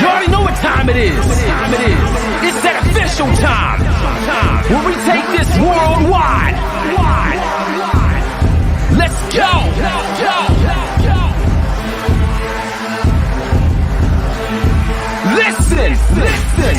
You already know what time it is. It's that official time. Where we take this worldwide. Let's go. Listen.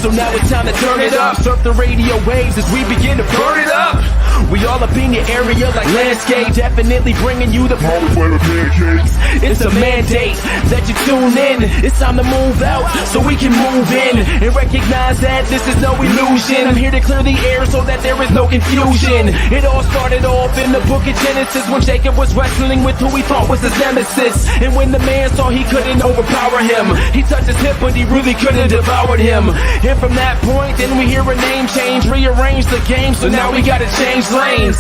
So now it's time to turn it up. Surf the radio waves as we begin to burn it up. We all up in your area like landscape, definitely bringing you the pancakes. It's a mandate that you tune in. It's time to move out so we can move in and recognize that this is no illusion. I'm here to clear the air so that there is no confusion. It all started off in the book of Genesis when Jacob was wrestling with who he thought was his nemesis. And when the man saw he couldn't overpower him, he touched his hip but he really couldn't devour him. And from that point then we hear a name change, rearrange the game, so now we gotta change lanes.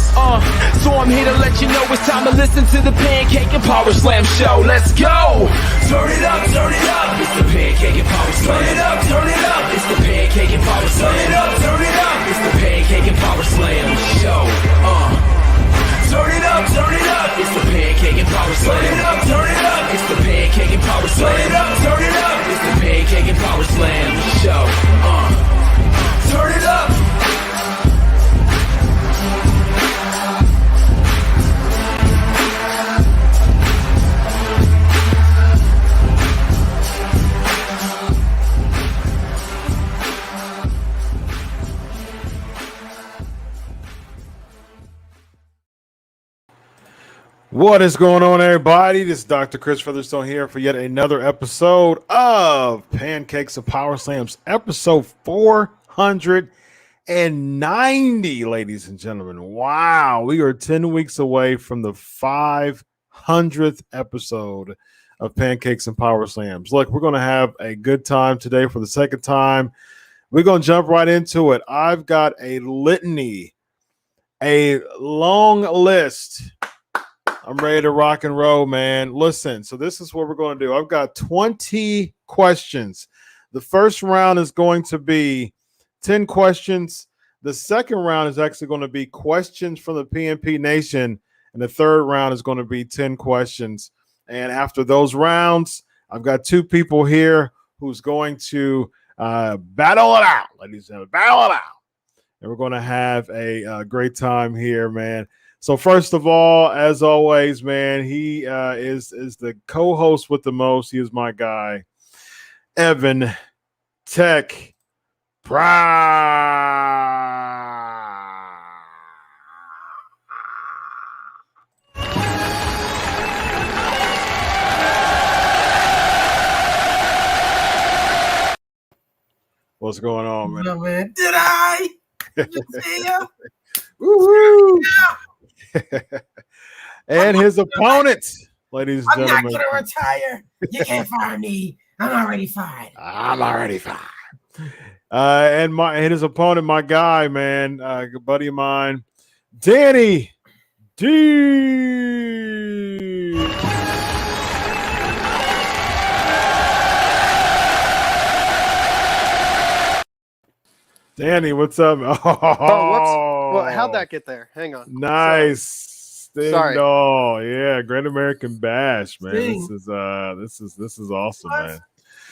So I'm here to let you know it's time to listen to the Pancake and Power Slam show. Let's go! Turn it up, it's the Pancake and Power Slam. Turn it up, it's the Pancake and Power Slam. Turn it up, it's the Pancake and Power Slam show. Turn it up, it's the Pancake and Power Slam. Turn it up, it's the Pancake and Power Slam. Turn it up, it's the Pancake and Power Slam show. Turn it up. What is going on, everybody? This is Dr. Chris Featherstone here for yet another episode of Pancakes and Power Slams, episode 490, ladies and gentlemen. Wow, we are 10 weeks away from the 500th episode of Pancakes and Power Slams. Look, we're going to have a good time today for the second time. We're going to jump right into it. I've got a litany, a long list. I'm ready to rock and roll, man. Listen, so this is what we're going to do. I've got 20 questions. The first round is going to be 10 questions. The second round is actually going to be questions from the PanP Nation. And the third round is going to be 10 questions. And after those rounds, I've got two people here who's going to battle it out. Ladies and gentlemen, battle it out. And we're going to have a great time here, man. So first of all, as always, man, he is the co-host with the most. He is my guy, Evan Tech Pride. What's going on, man? No, man. Did I? Did you see ya? Woo-hoo. And his opponent, ladies and I'm gentlemen. not gonna retire. You can't fire me. I'm already fired. I'm already fired. And his opponent, my guy, man, a buddy of mine, Danny D. Danny, what's up? Oh, whoops. Well, how'd that get there? Hang on. Nice. Sorry. Oh, yeah, Great American Bash, man. Sting. This is awesome, man.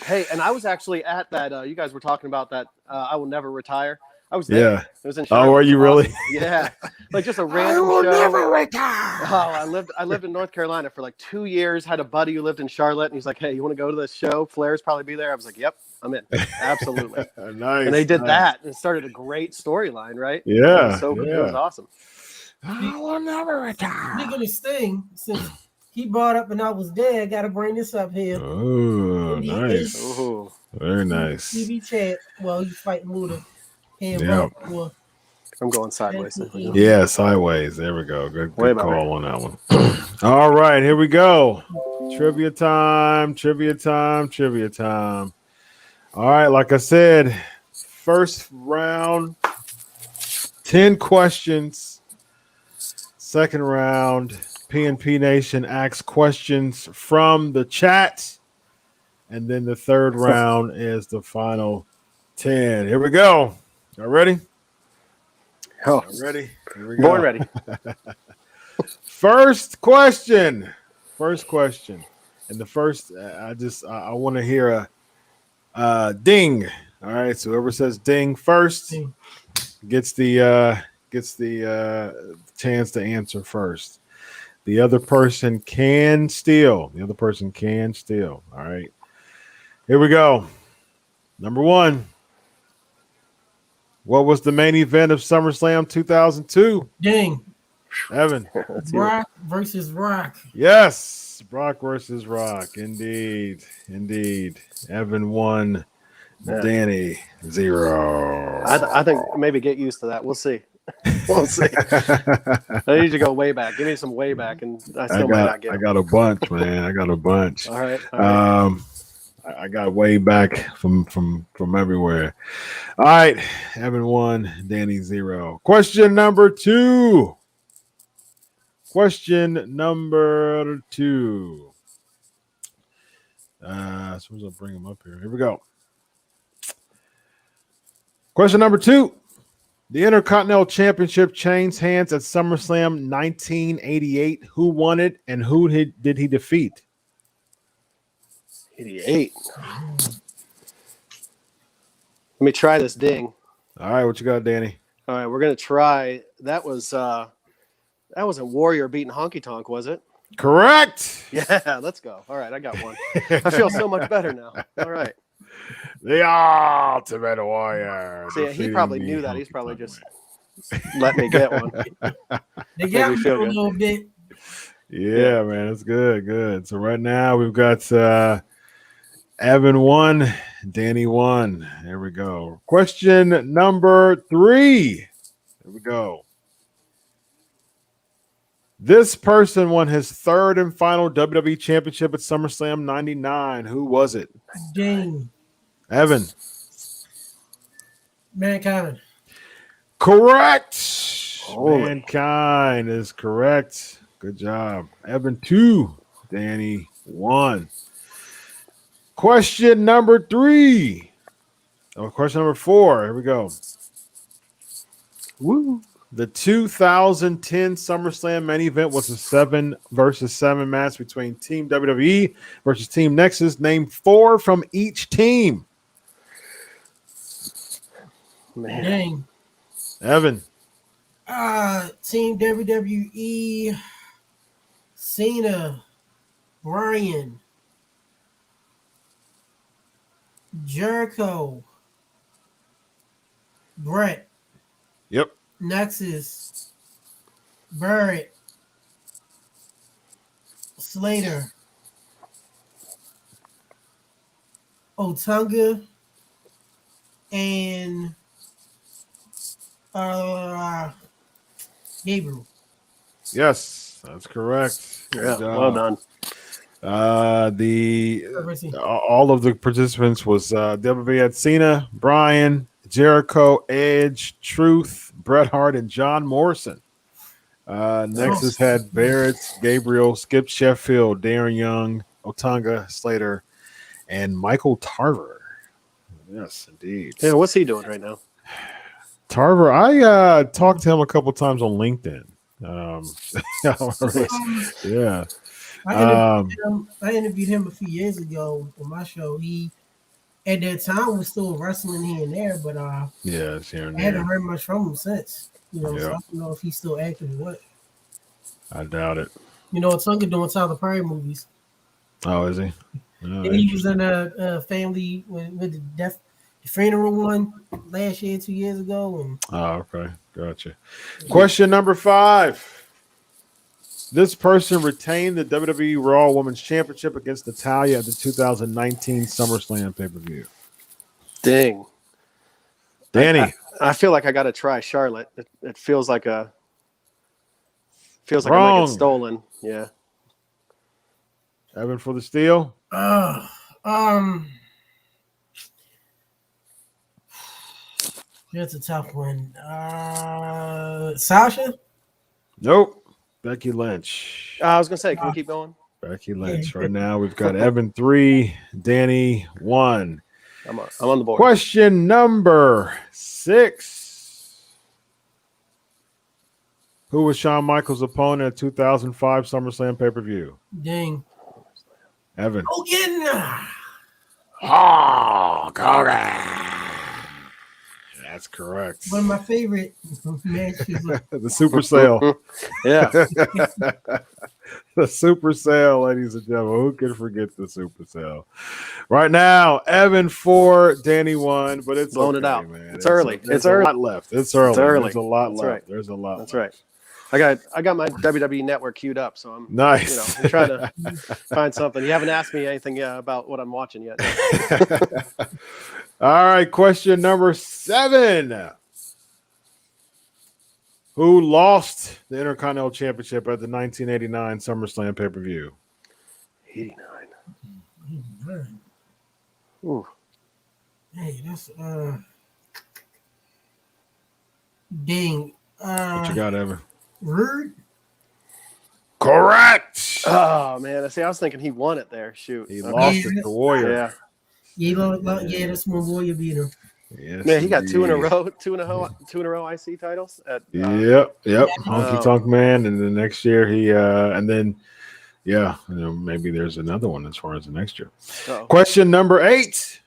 Hey, and I was actually at that. You guys were talking about that. I will never retire. I was there. Yeah. It was in Oh, Charlotte. were you really? Yeah. Like just a I random will show. never retire. Oh, I lived in North Carolina for like 2 years. Had a buddy who lived in Charlotte, and he's like, "Hey, you want to go to this show? Flair's probably be there." I was like, "Yep, I'm in. Absolutely." Nice. And they did nice. that, and it started a great storyline, right? Yeah. So it was awesome. I will never retire. Speaking of Sting, since he brought up and I was there, I gotta bring this up here. Oh, And he nice. is Ooh. Very nice. TV chat. Well, he's fighting Luda. Yeah. I'm going sideways. Yeah, sideways. There we go. Good Way call better. on that one. All right, here we go. Trivia time. All right, like I said, first round, 10 questions. Second round, PanP Nation asks questions from the chat. And then the third round is the final 10. Here we go. Y'all ready? Oh, Ready? Here we go. born ready. First question. And the first, I want to hear a ding. All right. So whoever says ding first Ding. gets the chance to answer first. The other person can steal. All right. Here we go. Number one. What was the main event of SummerSlam 2002? Dang. Evan. Brock versus Rock. Yes. Brock versus Rock. Indeed. Evan 1. Yeah. Danny 0. I think maybe get used to that. We'll see. We'll see. I need to go way back. Give me some way back, and I still might not get I it. got a bunch, man. I got a bunch. All right. I got way back from everywhere. All right. Evan 1, Danny 0. Question number 2. Suppose I'll bring him up here. Here we go. Question number 2. The Intercontinental Championship changed hands at SummerSlam 1988. Who won it and who did he defeat? 88. Let me try this ding. All right, what you got, Danny? All right, we're gonna try. That wasn't Warrior beating Honky Tonk, was it? Correct. Yeah, let's go. All right, I got one. I feel so much better now. All right. The Ultimate Warrior. See, he probably knew that. He's probably just let me get one. They got we me feel a good. little bit. Yeah, man, it's good, good. So right now we've got Evan 1, Danny 1. There we go. Question number 3. Here we go. This person won his third and final WWE Championship at SummerSlam 99. Who was it? Ding. Evan. Mankind. Correct. Holy. Mankind is correct. Good job. Evan 2, Danny 1. Question number 3. Oh, question number 4. Here we go. Woo. The 2010 SummerSlam main event was a 7 versus 7 match between Team WWE versus Team Nexus. Name 4 from each team. Man. Dang. Evan. Team WWE. Cena. Bryan. Jericho. Brett. Yep. Nexus. Barrett. Slater. Otunga. And Gabriel. Yes, that's correct. Good Yeah, job. well done. All of the participants was WWE had Cena, Bryan, Jericho, Edge, Truth, Bret Hart, and John Morrison. Nexus had Barrett, Gabriel, Skip Sheffield, Darren Young, Otunga, Slater, and Michael Tarver. Yes, indeed. Yeah, what's he doing right now? Tarver, I talked to him a couple times on LinkedIn. Yeah. I interviewed him a few years ago on my show. He at that time was still wrestling here and there, but yeah, it's here and I haven't there. heard much from him since. So I Yeah. don't know if he's still active or what. I doubt it. Otunga doing Tyler Perry movies. Oh, is he? Oh, And he was in a family with the funeral one last year, 2 years ago, and okay. Gotcha. Question number 5. This person retained the WWE Raw Women's Championship against Natalya at the 2019 SummerSlam pay-per-view. Dang. Danny. I feel like I got to try Charlotte. It feels like I might Wrong. get stolen. Yeah. Evan for the steal. That's a tough one. Sasha? Nope. Becky Lynch. I was gonna say, can we keep going? Becky Lynch. Right now, we've got Evan 3, Danny 1. I'm on the board. Question number 6. Who was Shawn Michaels' opponent at 2005 SummerSlam pay-per-view? Dang. Evan. Hogan! Oh, Hogan. That's correct. One of my favorite matches. The Super Sale. Yeah. The Super Sale, ladies and gentlemen. Who can forget the Super Sale? Right now, Evan 4, Danny 1, but it's Blowing okay, it out. man. It's early. There's It's a early. lot left. It's early. early. There's a lot That's left. right. There's a lot That's left. right. I got my WWE Network queued up, so I'm Nice. I'm trying to find something. You haven't asked me anything about what I'm watching yet. All right, question number 7. Who lost the Intercontinental Championship at the 1989 SummerSlam pay-per-view? 89. Ooh. Hey, that's dang. What you got, Evan? Rude? Correct. Oh man, I was thinking he won it there. Shoot. He Okay. lost it to Warrior. Yeah. Yeah, that's my Warrior beat him. Yes, Man, he got 2 in a indeed. row, 2 in a row IC titles. Yep. Oh. Honky Tonk Man, and then next year he and then maybe there's another one as far as the next year. Uh-oh. Question number 8.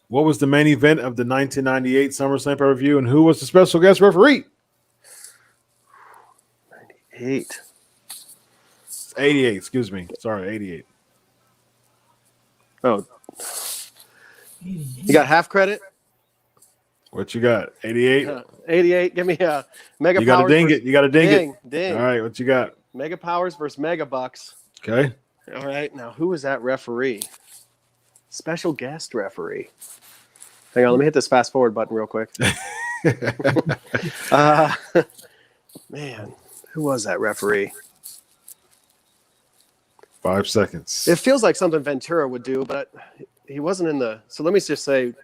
What was the main event of the 1998 SummerSlam pay-per-view, and who was the special guest referee? 98. 88, excuse me. Sorry, 88. Oh, you got half credit? What you got? 88? 88. Give me a mega You got to powers ding for- it. You got to ding it. Ding. All right, what you got? Mega Powers versus Mega Bucks. Okay. All right. Now, who was that referee? Special guest referee. Hang on. Let me hit this fast forward button real quick. Man, who was that referee? 5 seconds. It feels like something Ventura would do, but he wasn't in the. So let me just say,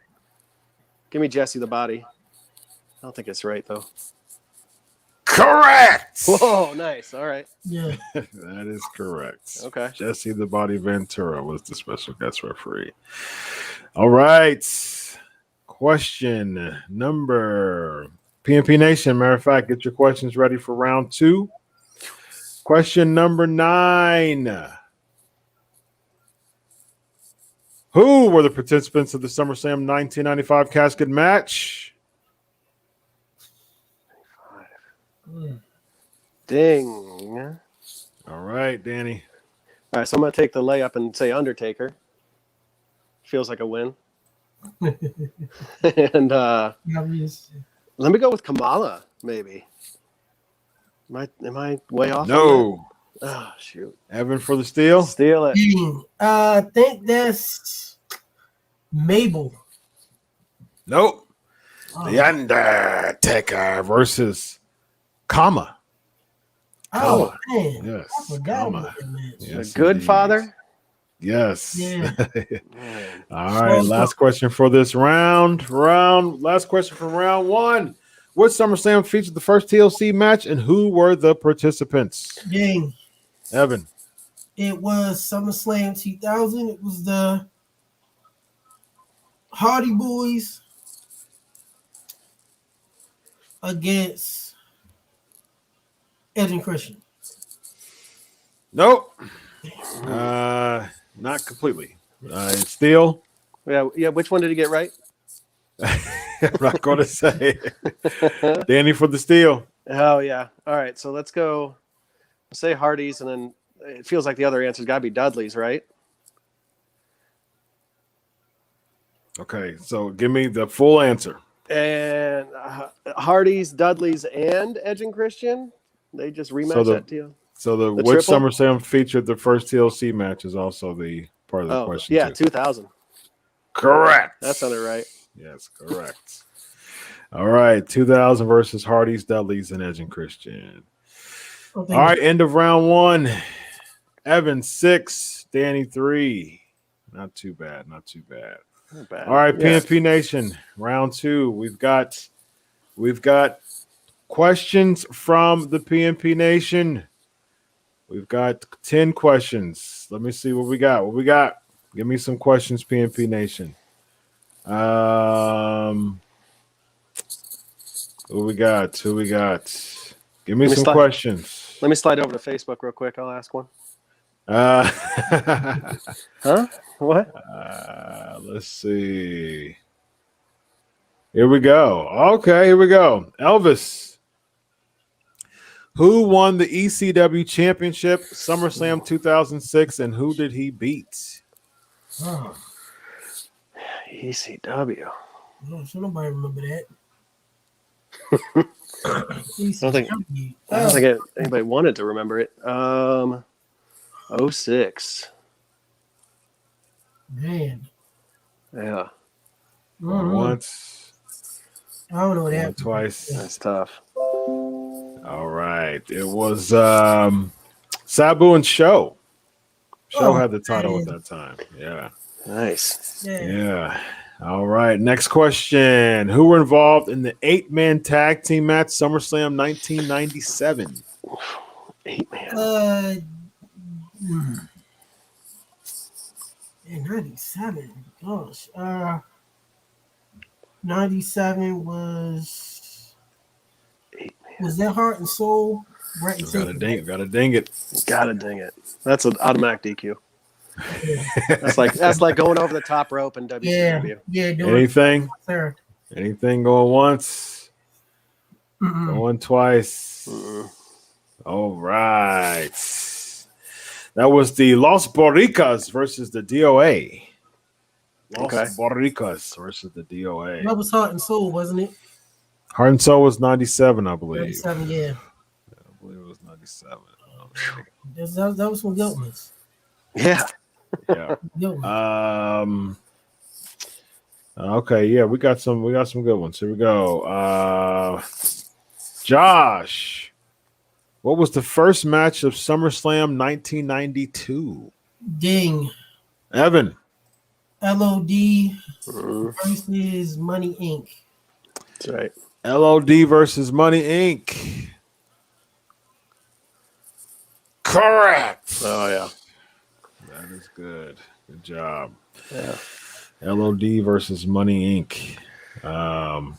give me Jesse the Body. I don't think it's right though. Correct. Whoa, nice. All right. Yeah. That is correct. Okay. Jesse the Body Ventura was the special guest referee. All right. Question number PNP Nation. Matter of fact, get your questions ready for round 2. Question number 9. Who were the participants of the SummerSlam 1995 casket match? Ding. All right, Danny. All right, so I'm going to take the layup and say Undertaker. Feels like a win. And Obvious. let me go with Kamala, maybe. Am I way off? No. Oh, shoot. Evan for the steal. Steal it. Dang. I think that's Mabel. Nope. Oh. The Undertaker versus Kama. Oh, man. Yes. I forgot Kama. about that match. Yes, The Good indeed. Father. Yes. Yeah. Man. All right. Last question for this round. Last question for round 1. What SummerSlam featured the first TLC match, and who were the participants? Dang. Evan. It was SummerSlam 2000. It was the Hardy Boys against Edge and Christian. Nope. Not completely. Steele. Yeah. Which one did he get right? I'm not going to say. Danny for the steal. Oh, yeah. All right. So let's go. Say Hardy's, and then it feels like the other answer's got to be Dudley's, right? Okay, so give me the full answer. And Hardy's, Dudley's, and Edge and Christian. They just rematched So that deal. So the The which triple? SummerSlam featured the first TLC match is also the part of the question. Yeah, too. 2000. Correct. That sounded right. Yes, correct. All right, 2000 versus Hardy's, Dudley's, and Edge and Christian. All right, end of round 1. Evan 6, Danny 3. Not too bad. Not bad. All right, PNP Nation, round 2. We've got questions from the PNP Nation. We've got 10 questions. Let me see what we got. Give me some questions, PNP Nation. Who we got? Give me some questions. Let me slide over to Facebook real quick. I'll ask one. Huh? What? Let's see. Here we go. Okay, here we go. Elvis. Who won the ECW Championship, SummerSlam 2006, and who did he beat? Oh, ECW. so nobody remember that. I don't think anybody wanted to remember it. 06. Man. Yeah. Once. I don't know what happened. Twice. That's tough. All right. It was Sabu and Show. Show had the title at that time. Yeah. Nice. Yeah. All right. Next question. Who were involved in the 8-man tag team match SummerSlam 1997? 8-man. 97. Gosh. 97 was 8-man. Was that Heart and Soul? Right. Gotta ding it. Gotta ding it. That's an automatic DQ. That's like going over the top rope in WCW. Yeah. Anything? Sir. Anything going once? Going twice. All right. That was the Los Boricas versus the DOA. Los Boricas versus the DOA. That was Heart and Soul, wasn't it? Heart and Soul was 97, I believe. 97, yeah. I believe it was 97. That was some good ones. Yeah. Yeah. Good ones. Okay, yeah, we got some good ones. Here we go. Josh, what was the first match of SummerSlam 1992? Ding. Evan. LOD Mhm. versus Money Inc. That's right. LOD versus Money Inc. Correct. Oh yeah. That is good. Good job. Yeah. LOD versus Money Inc. Yeah.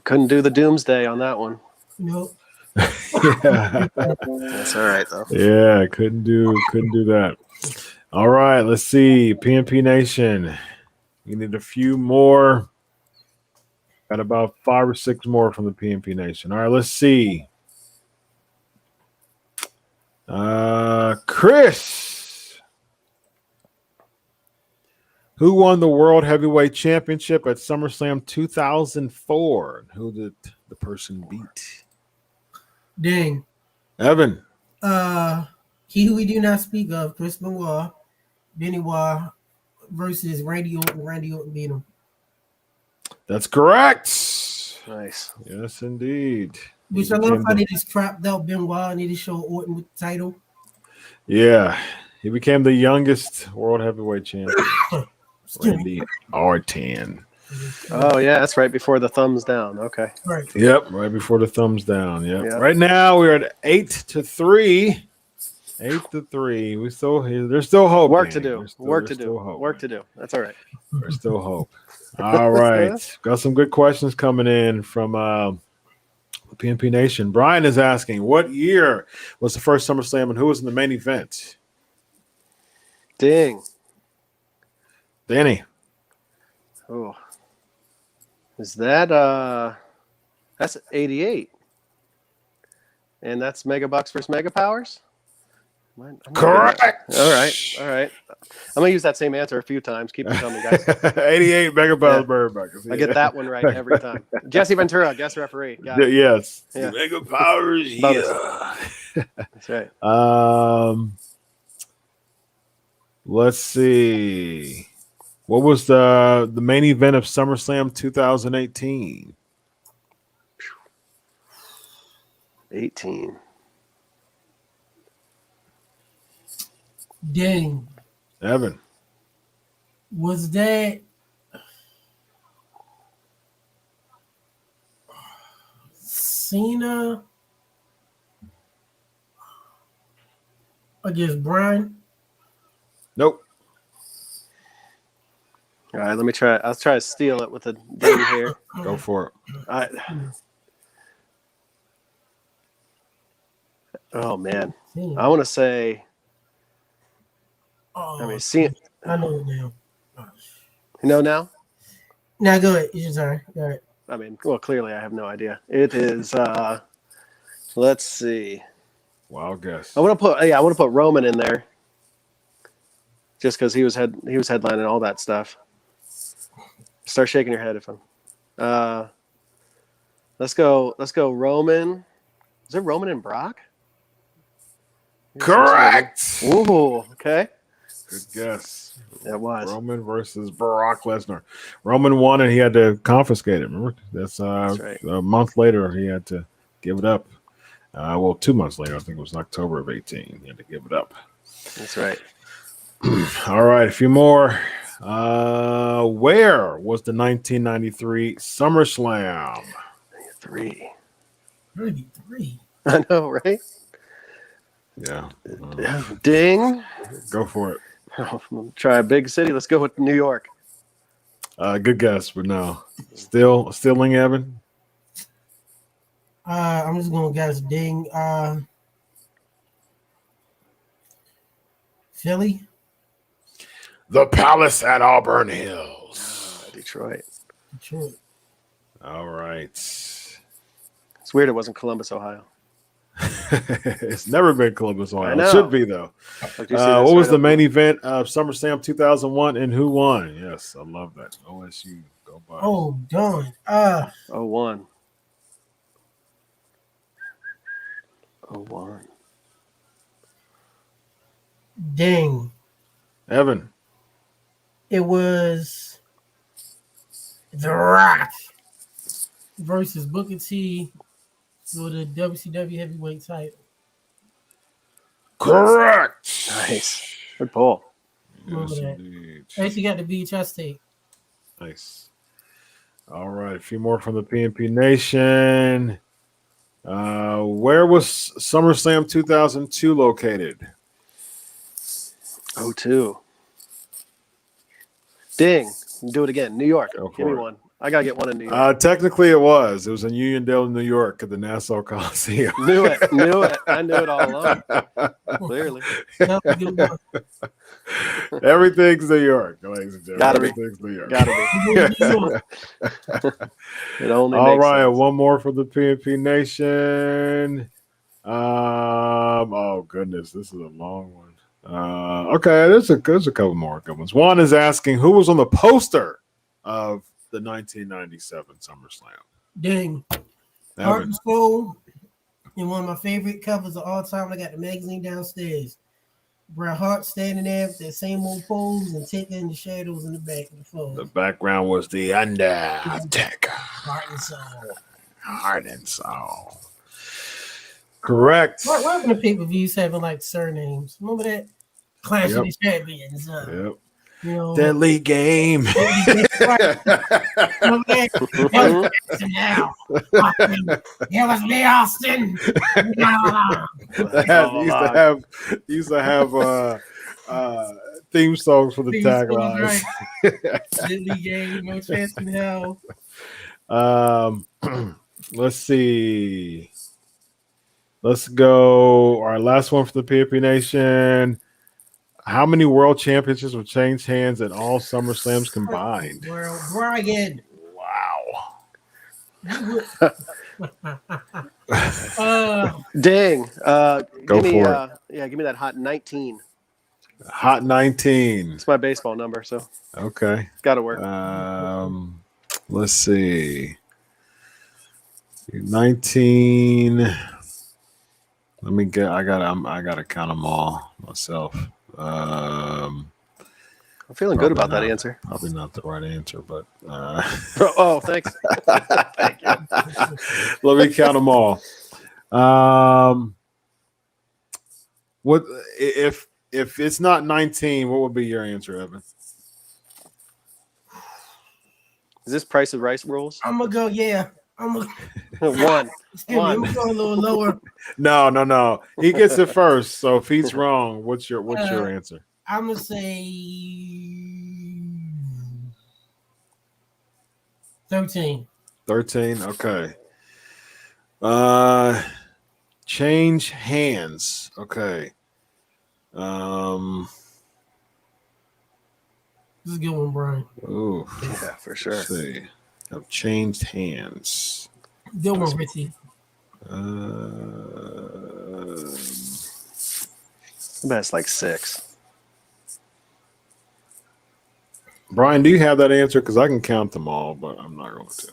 Couldn't do the Doomsday on that one. Nope. Yeah. That's all right though. Yeah, couldn't do that. All right, let's see. PNP Nation. You need a few more. Got about 5 or 6 more from the PNP Nation. All right, let's see. Chris. Who won the World Heavyweight Championship at SummerSlam 2004? Who did the person beat? Ding. Evan. He who we do not speak of, Chris Benoit, Benoit versus Randy Orton. Randy Orton beat him. That's correct. Nice. Yes, indeed. Which I love how they just crapped out Benoit and they just showed Orton with the title. Yeah, he became the youngest World Heavyweight Champion. Randy Orton. Oh yeah, that's right before the thumbs down. Okay. Right. Yep, right before the thumbs down. Yep. Yep. Right now we're at 8-3. 8-3. There's still hope. Work to Danny. do. There's Work to still do. hope, Work man. to do. That's all right. There's still hope. All right. Got some good questions coming in from PNP Nation. Brian is asking, what year was the first SummerSlam and who was in the main event? Ding. Danny. Oh. Is that that's 88. And that's Mega Bucks versus Mega Powers? Correct. All right. All right. I'm gonna use that same answer a few times. Keep it coming, guys. 88 Mega Powers Yeah. Bird Buckets. I get that one right every time. Jesse Ventura, guest referee. Got it. Yes. Yeah. Mega Powers. Bonus. Yeah. That's right. Let's see. What was the main event of SummerSlam 2018? 18. Dang. Evan. Was that Cena against Brian? Nope. All right, let me try. I'll try to steal it with a ding here. Go for it. Oh man, Cena. I want to say. Oh, I mean, see, I know it now. you know now. Now go ahead. It's your turn. Go ahead. I mean, well, clearly I have no idea. It is. Let's see. Wild guess. I want to put Roman in there, just because he was headlining all that stuff. Start shaking your head if I'm. Let's go Roman. Is it Roman and Brock? Correct. Ooh, okay. Good guess. It was. Roman versus Brock Lesnar. Roman won and he had to confiscate it. Remember? That's right. A month later he had to give it up. 2 months later, I think it was in October of 18. He had to give it up. That's right. All right, a few more. Where was the 1993 SummerSlam? 3. 33. I know, right? Yeah. Ding. Go for it. We'll try a big city. Let's go with New York. Good guess, but no. Stilling Evan. I'm just gonna guess ding. Philly. The Palace at Auburn Hills. Detroit. Detroit. All right. It's weird it wasn't Columbus, Ohio. It's never been Columbus, I Ohio. know. It should be, though. Like, do you see What this was right the up main there? event of SummerSlam 2001 and who won? Yes, I love that. OSU. Go by. Oh, done. 01. 01. Dang. Evan. It was The Rock versus Booker T for the WCW heavyweight title. Correct. Nice. Good pull. Remember Yes, that. indeed. I actually got the VHS tape. Nice. All right, a few more from the PNP Nation. Where was SummerSlam 2002 located? 02. Ding. Do it again. New York. Go for Give me it. one. I got to get one in New York. Technically, it was. It was in Uniondale, New York, at the Nassau Coliseum. Knew it. I knew it all along. Clearly. That was a good one. Everything's New York, ladies and gentlemen. Gotta be. Everything's New York. Got to be. It only All makes right, sense. one more for the PNP Nation. Oh goodness, this is a long one. Okay, there's a couple more good ones. One is asking who was on the poster of the 1997 SummerSlam. Dang. Heart and Soul. And one of my favorite covers of all time. I got the magazine downstairs. Bret Hart standing there with that same old pose and taking in the shadows in the back of the phone. The background was the Undertaker. Heart and Soul. Heart and Soul. Correct. What happened to pay-per-views having like surnames? Remember that? Clash of the Champions. Yep. You know, Deadly Game. Remember that? Now. It was me, Austin. Used to have theme songs for the taglines. Right. Deadly Game, no chance in hell. Let's see. Let's go. Our last one for the PNP Nation. How many world championships have changed hands in all SummerSlams combined? Well, Brian. Wow. Dang. Go give me, for it. give me that hot 19. Hot 19. It's my baseball number, so Okay. it's got to work. Let's see. 19. Let me get. I gotta count them all myself. I'm feeling good about that answer. Probably not the right answer, but Oh, thanks. Thank you. let me count them all. What if it's not 19? What would be your answer, Evan? Is this Price of Rice rules? I'm gonna go. Yeah, I'm gonna. One. Excuse me, I'm gonna go a little lower. No. He gets it first. So if he's wrong, what's your answer? I'm gonna say 13. 13. Okay. Change hands. Okay. This is a good one, Brian. Ooh. Yeah, for sure. Let's see. Have changed hands. Good one, Richie. That's like 6. Brian, do you have that answer? Because I can count them all, but I'm not going to.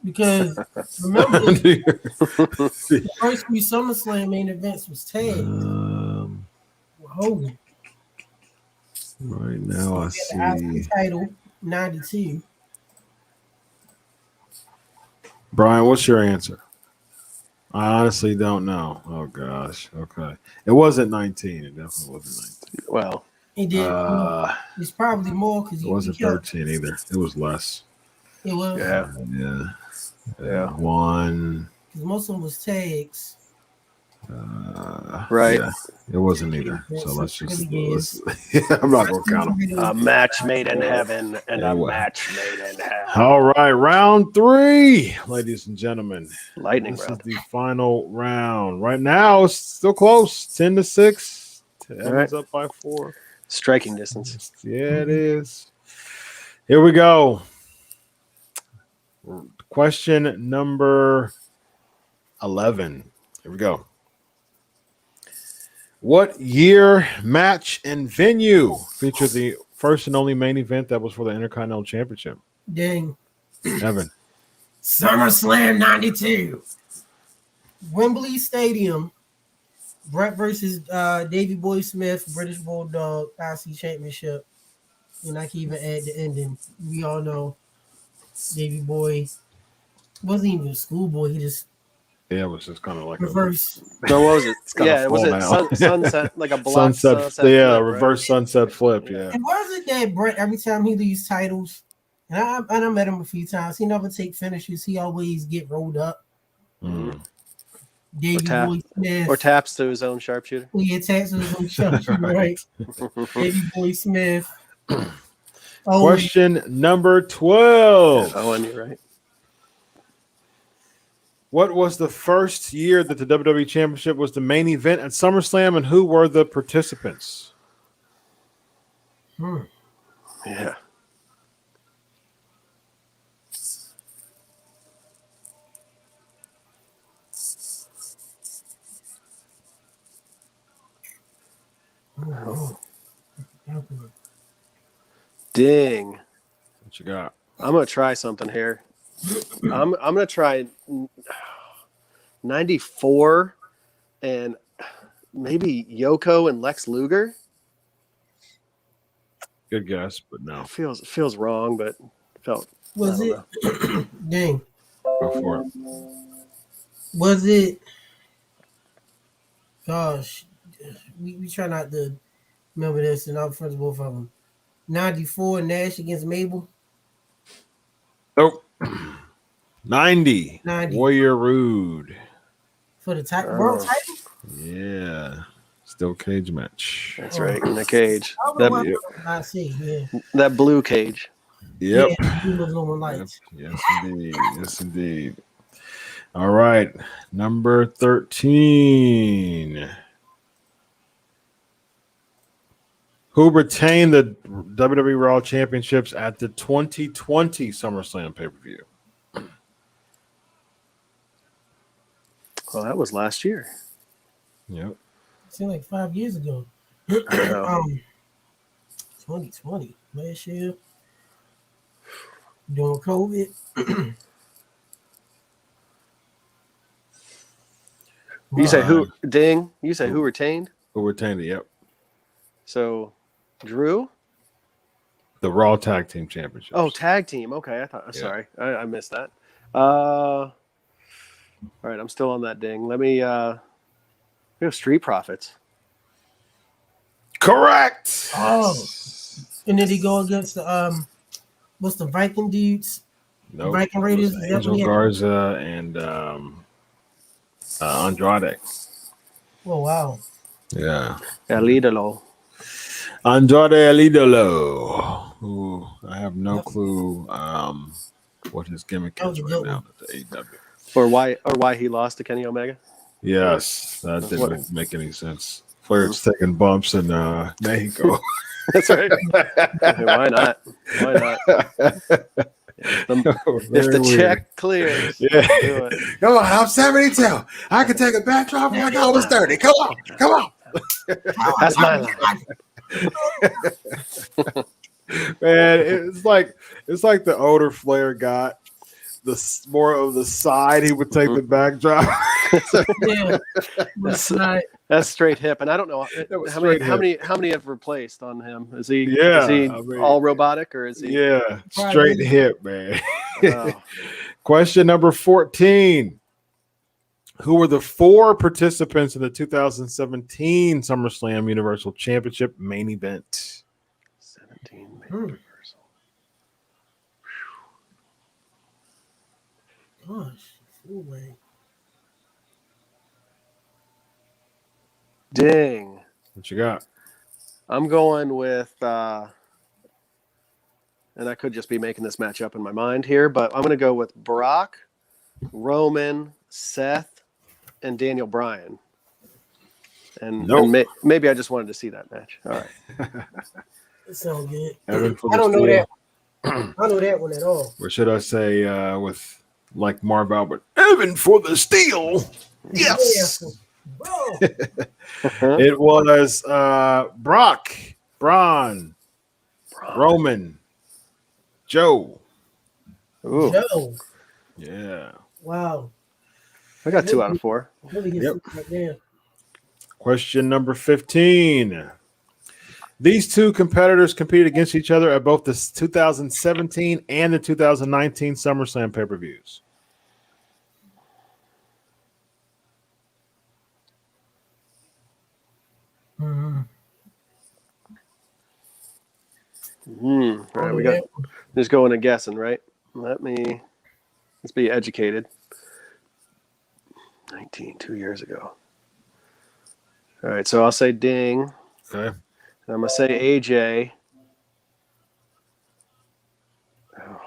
Because remember, the first few SummerSlam main events was tagged. Hogan. Right now, I see. The Oscar title, 92. Brian, what's your answer? I honestly don't know. Oh gosh. Okay. It wasn't 19. It definitely wasn't 19. Well, He did. It's probably more because It wasn't 13 either. It was less. It was. Yeah. One. Because most of them was tags. right. Yeah, it wasn't either. So let's just. Yes. I'm not going to count them. A match made in heaven and a match made in hell. All right, round 3, ladies and gentlemen. Lightning This round. is the final round. Right now, it's still close. 10-6. Evan's up by 4. Striking distance. Yeah, it is. Here we go. Question number 11. Here we go. What year, match, and venue featured the first and only main event that was for the Intercontinental Championship? Dang. Evan. SummerSlam 92. Wembley Stadium, Brett versus Davey Boy Smith, British Bulldog, IC Championship. And I can even add the ending. We all know Davey Boy wasn't even a schoolboy. He just Yeah, it was just kind of like reverse. No, what was it? It's kinda Yeah, was full it now. sunset, like a block sunset. sunset Yeah, flip, reverse right? sunset flip. Yeah. And why is it that Brett, every time he leaves titles, and I met him a few times, he never take finishes. He always get rolled up. Mm. Davey Boy Smith. Or taps to his own sharpshooter. He attacks to his own sharpshooter, right? Davey Boy Smith. Question number 12. Oh, and you're right. What was the first year that the WWE Championship was the main event at SummerSlam, and who were the participants? Yeah. Ding. What you got? I'm gonna try something here. I'm gonna try 94 and maybe Yoko and Lex Luger. Good guess, but no. It feels wrong, but felt. Was it? Dang. Go for it. Was it? Gosh, we try not to remember this, and I'm friends with both of them. 94 Nash against Mabel. Nope. 90. 90. Warrior Rude. For the world title? Yeah. Still cage match. That's right, in the cage. I see. Yeah. That blue cage. Yep. Yeah, he was on the lights. Yes, indeed. Yes, indeed. All right. Number 13. Who retained the WWE Raw Championships at the 2020 SummerSlam pay-per-view? Well, that was last year. Yep. Seemed like 5 years ago. I know. 2020, last year. During COVID. You say who? Ding. You say who retained? Who retained it? Yep. So, Drew. The Raw Tag Team Championships. Oh, tag team. Okay, I thought. Yeah. Sorry, I missed that. All right, I'm still on that ding. Let me. We have Street Profits. Correct. Oh. And then he go against the what's the Viking dudes? Nope. Viking Raiders. It was Angel Garza and Andrade. Oh wow. Yeah. El Idolo. Andrade El Idolo, who I have no clue what his gimmick is right now at the AEW. Or why he lost to Kenny Omega? Yes, that didn't make any sense. Flair's taking bumps in Mexico. That's right. Why not? Why not? If the check clears, yeah. do it. Come on, I'm 72. I can take a backdrop like I was 30. Come on. That's my line. Man, it's like the older Flair got. The more of the side he would take the backdrop. Yeah, that's straight hip, and I don't know how many have replaced on him. Is he all robotic or is he? Yeah, straight hip, man. Oh. Question number 14. Who were the 4 participants in the 2017 SummerSlam Universal Championship main event? 17 Universal. Gosh, way. Ding. What you got? I'm going with, and I could just be making this match up in my mind here, but I'm going to go with Brock, Roman, Seth, and Daniel Bryan. And, and maybe I just wanted to see that match. All right. That sounds good. I don't know that. I don't know that one at all. Or should I say with like Marv Albert, Evan for the steal. Yes. Oh. It was Brock, Braun, Roman, Joe. Ooh. Joe. Yeah. Wow. I got 2 out of 4. Really Yep. right there. Question number 15. These two competitors competed against each other at both the 2017 and the 2019 SummerSlam pay-per-views. All right, we got just going and guessing, right? Let's be educated. 2 years ago. All right, so I'll say Ding. Okay. And I'm gonna say AJ. Oh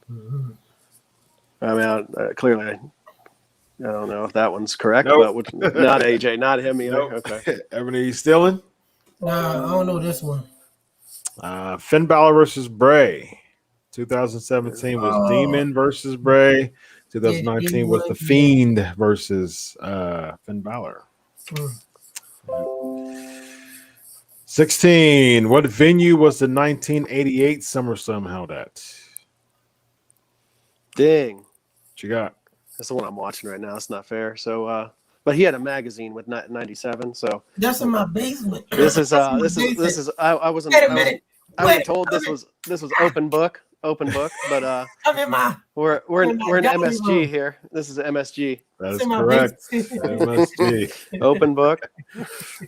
man. I mean, clearly, I don't know if that one's correct, Nope. but not AJ, not him either. Nope. Okay. Evan, are you stealing? Nah, I don't know this one. Finn Balor versus Bray. 2017 was Demon versus Bray. 2019 was The Fiend versus Finn Balor. 16. What venue was the 1988 SummerSlam held at? Ding. What you got? That's the one I'm watching right now. It's not fair. So, but he had a magazine with 97. So that's in my basement. This is. I wasn't told this was open book. But I'm in my. We're in MSG room. Here. This is MSG. That is correct. MSG. Open book.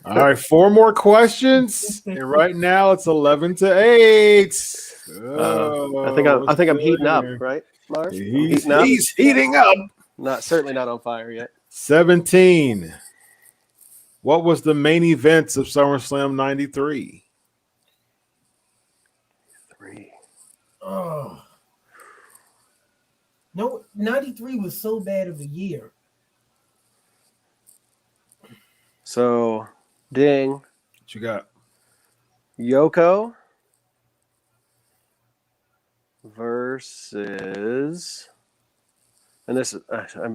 All right, 4 more questions, and right now it's 11-8. I think I'm heating up, right, Marv? He's heating up. Certainly not on fire yet. 17. What was the main events of SummerSlam 93? Oh. No, 93 was so bad of a year. So, Ding. What you got? Yoko versus, and this is,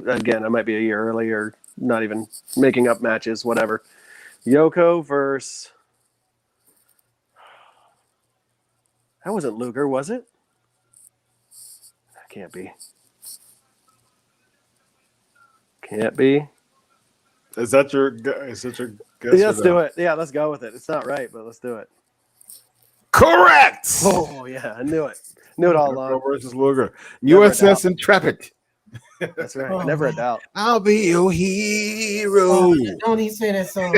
again, I might be a year early or not even making up matches, whatever. Yoko versus, that wasn't Luger, was it? That can't be. Can't be. Is that your guess? Yeah, let's do it. Yeah, let's go with it. It's not right, but let's do it. Correct. Oh yeah, I knew it. Knew it all along. Versus Luger. USS Intrepid. That's right. Never a doubt. I'll be your hero. Don't even say that song.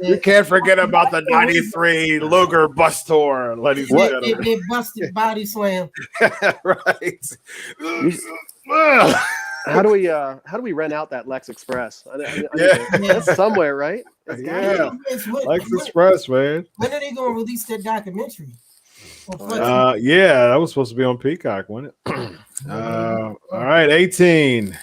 You can't forget about the 93 Luger bus tour, ladies and gentlemen. It busted body slam. Right. How do we rent out that Lex Express? That's somewhere, right? Yeah. Lex Express, man. When are they going to release that documentary? Yeah, that was supposed to be on Peacock, wasn't it? All right, 18.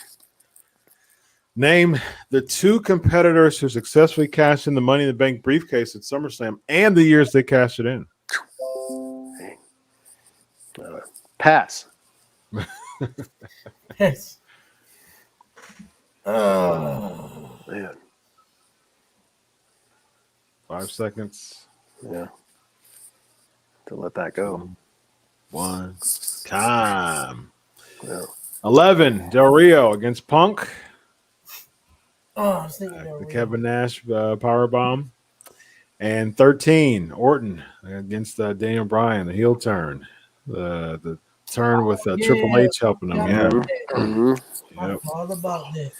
Name the 2 competitors who successfully cashed in the Money in the Bank briefcase at SummerSlam and the years they cashed it in. Pass. Yes. Oh man. 5 seconds. Yeah. To let that go. 1 time. Yeah. 11. Del Rio against Punk. Oh, I was thinking the Kevin Nash powerbomb. And 13. Orton against Daniel Bryan, the heel turn. The turn with Triple H helping him. Yeah. Mm-hmm. Yep. All about that.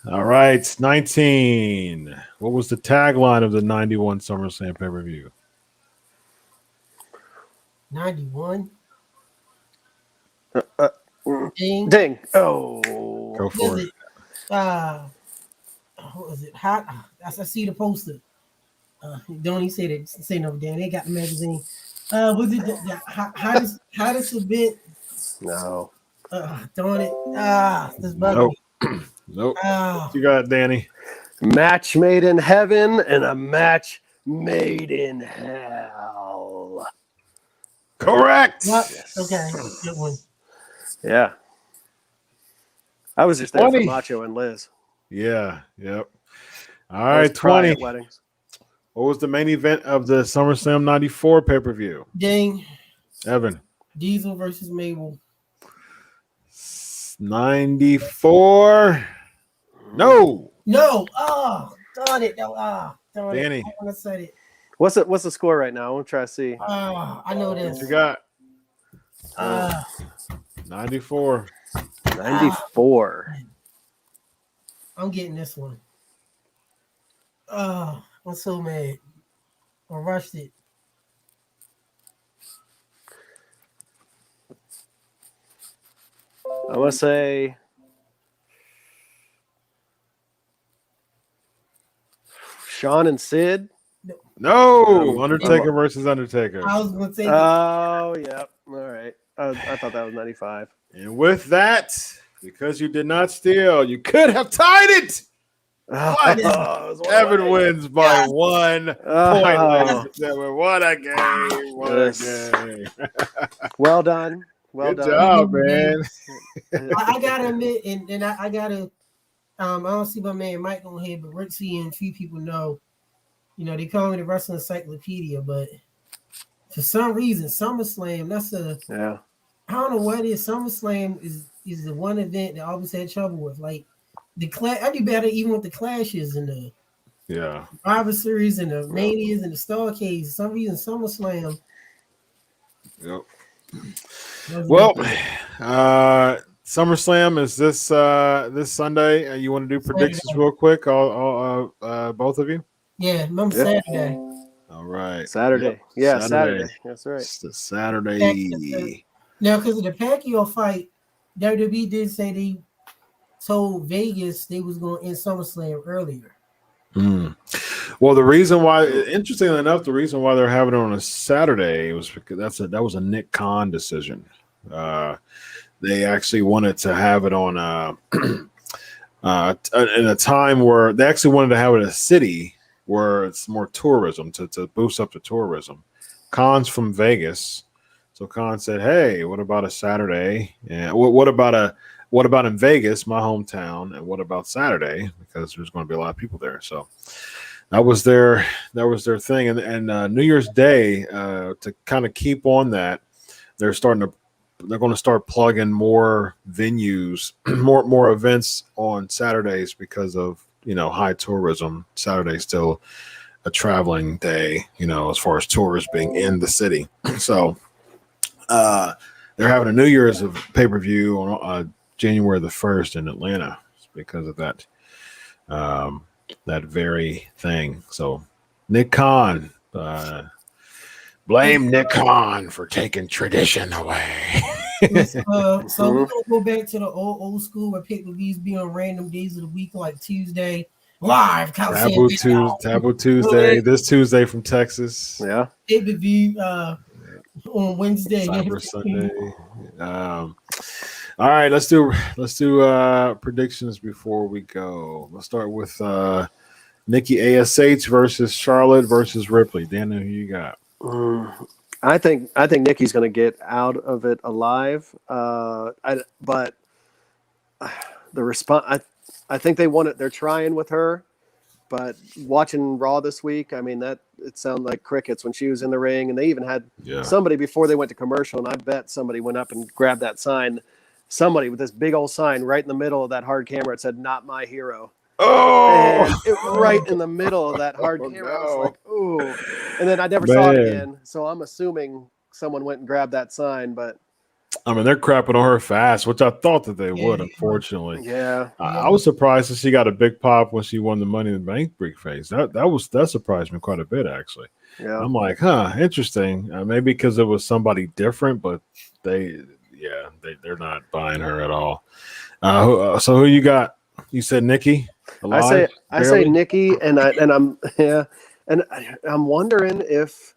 All right, 19. What was the tagline of the 91 SummerSlam pay-per-view? 91. Ding. Oh. Go for it. What was it? Hot. I see the poster. Don't even say no, Dan. They got the magazine. Was it the hottest event? No. Darn it. This bugging me. Nope. What you got, Danny? Match made in heaven and a match made in hell. Correct. Yes. Okay. Good one. Yeah. I was just there for Macho and Liz. Yeah. Yep. All right. 20. Weddings. What was the main event of the SummerSlam 94 pay-per-view? Ding. Evan. Diesel versus Mabel. 94. No. No. Oh, darn it. No. Darn Danny. it. I want to say it. What's the score right now? I want to try to see. I know What this. you got? 94. 94. I'm getting this one. I'm so mad. I rushed it. I'm gonna say Sean and Sid. No. Undertaker versus Undertaker. I was gonna say Oh, yeah. All right. I thought that was 95. And with that, because you did not steal, you could have tied it. But Evan wins by 1 point, ladies and gentlemen. What a game. What a game. Well done. Well Good done. job, man. I gotta admit, and I gotta I don't see my man Mike on here, but Rixie and a few people know, they call me the wrestling encyclopedia, but for some reason, SummerSlam, I don't know what it is. SummerSlam is the one event that I always had trouble with. Like I do better even with the clashes and the Survivor Series and the Manias and the Starcades. For some reason, SummerSlam. Yep. Well, SummerSlam is this Sunday. You want to do predictions real quick? All both of you? Yeah, remember Saturday. All right. Saturday. Yep. Yeah, Saturday. That's right. It's the Saturday. Now, because of the Pacquiao fight, WWE did say they told Vegas they was going to end SummerSlam earlier. Well, the reason why, interestingly enough, the reason why they're having it on a Saturday was because that was a Nick Khan decision. They actually wanted to have it on in a time where they actually wanted to have it in a city where it's more tourism to boost up the tourism. Khan's from Vegas, so Khan said, "Hey, what about a Saturday? And what about in Vegas, my hometown, and what about Saturday? Because there's going to be a lot of people there." So that was their thing. And New Year's Day, to kind of keep on that, they're going to start plugging more venues, more events on Saturdays because of high tourism. Saturday's still a traveling day, as far as tourists being in the city. So they're having a New Year's of pay-per-view on January the 1st in Atlanta because of that that very thing. So Nick Khan, blame Nick Khan for taking tradition away. So we're gonna go back to the old school where pay-per-views be on random days of the week, like Tuesday live. Taboo Tuesday. This Tuesday from Texas. Yeah. Pay-per-view on Wednesday. Cyber Sunday. All right, let's do predictions before we go. Let's start with Nikki ASH versus Charlotte versus Ripley. Daniel, who you got? I think Nikki's going to get out of it alive. But the response, I think they want it. They're trying with her, but watching Raw this week, I mean, that it sounded like crickets when she was in the ring, and they even had somebody before they went to commercial, and I bet somebody went up and grabbed that sign. Somebody with this big old sign right in the middle of that hard camera. It said, "Not my hero." Oh, and right in the middle of that hard camera. No. I was like, "Ooh!" And then I never saw it again. So I'm assuming someone went and grabbed that sign. But I mean, they're crapping on her fast, which I thought that they would. Unfortunately, I was surprised that she got a big pop when she won the Money in the Bank briefcase. That surprised me quite a bit, actually. Yeah, I'm like, interesting. Maybe because it was somebody different, but they're not buying her at all. So who you got? You said Nikki. Alive, I say Nikki, and I'm wondering if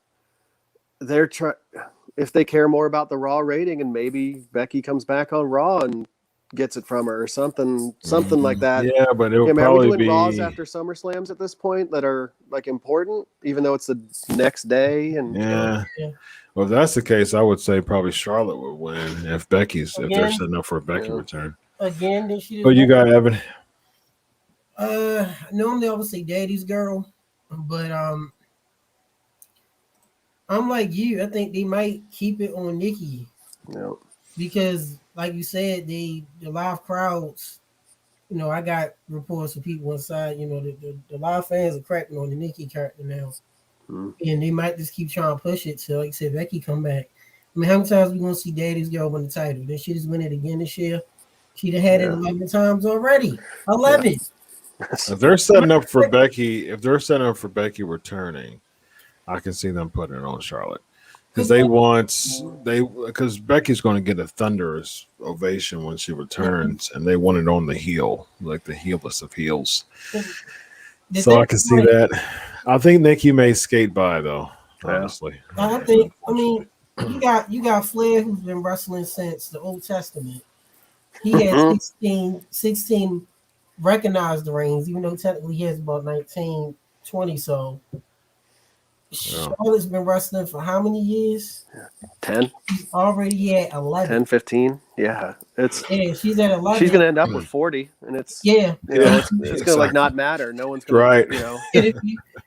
if they care more about the Raw rating, and maybe Becky comes back on Raw and gets it from her or something like that. Yeah, but it would probably are we doing be Raws after SummerSlams at this point that are like important, even though it's the next day. And well, if that's the case, I would say probably Charlotte would win if they're setting up for a Becky return. Again, then she. Oh, you got Evan. Normally I would say Daddy's Girl, but I'm like you. I think they might keep it on Nikki. No. Because like you said, the live crowds. You know, I got reports from people inside. You know, the live fans are cracking on the Nikki character now, and they might just keep trying to push it till, like I said, Becky come back. I mean, how many times we gonna see Daddy's girl win the title? Then she just win it again this year. She'd have had it 11 times already. 11. Yeah. If they're setting up for Becky, returning, I can see them putting it on Charlotte because because Becky's going to get a thunderous ovation when she returns, and they want it on the heel, like the heelest of heels. So I can see that. I think Nikki may skate by though. Honestly, I mean, you got Flair, who's been wrestling since the Old Testament. He had 16 recognized reigns, even though technically he has about 19, 20. So Charlotte's been wrestling for how many years? 10. She's already at 11. 10, 15. Yeah. She's at 11. She's gonna end up with 40, and it's it's gonna like not matter. No one's gonna And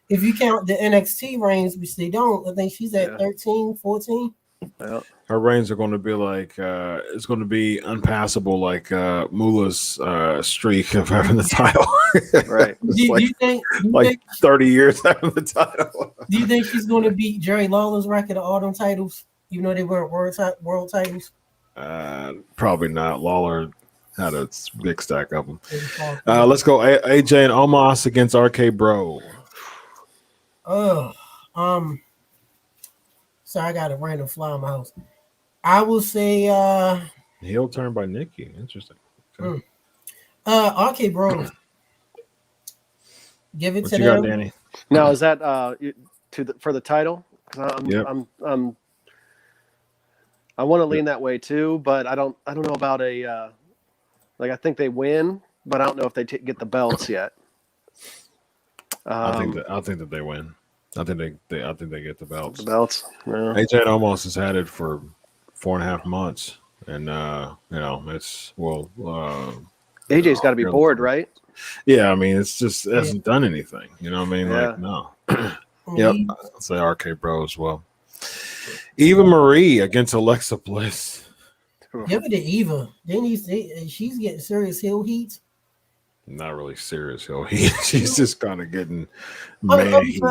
if you count the NXT reigns, which they don't, I think she's at 13, 14. Yeah. Her reigns are going to be like it's going to be unpassable, like Moolah's streak of having the title. Right. Do you think 30 years having the title? Do you think she's going to beat Jerry Lawler's record of all them titles, even though they weren't world titles? Probably not. Lawler had a big stack of them. Let's go AJ and Omos against RK Bro. Sorry, I got a random fly in my house. I will say heel turn by Nikki. Interesting. Okay. RK Bros. Give it what to you them. got, Danny? Now is that for the title? I want to lean that way too, but I don't know about a I think they win, but I don't know if they get the belts yet. I think that they win. I think they get the belts. The belts. Yeah. AJ almost has had it for 4.5 months, and it's AJ's got to be bored, right? Yeah, I mean, it's just it hasn't done anything. You know what I mean? Yeah. Like no. Yep, I'll say RK Bro as well. Eva Marie against Alexa Bliss. Give it to Eva. She's getting serious heel heat. Not really serious heel heat. She's just kind of getting mad heat.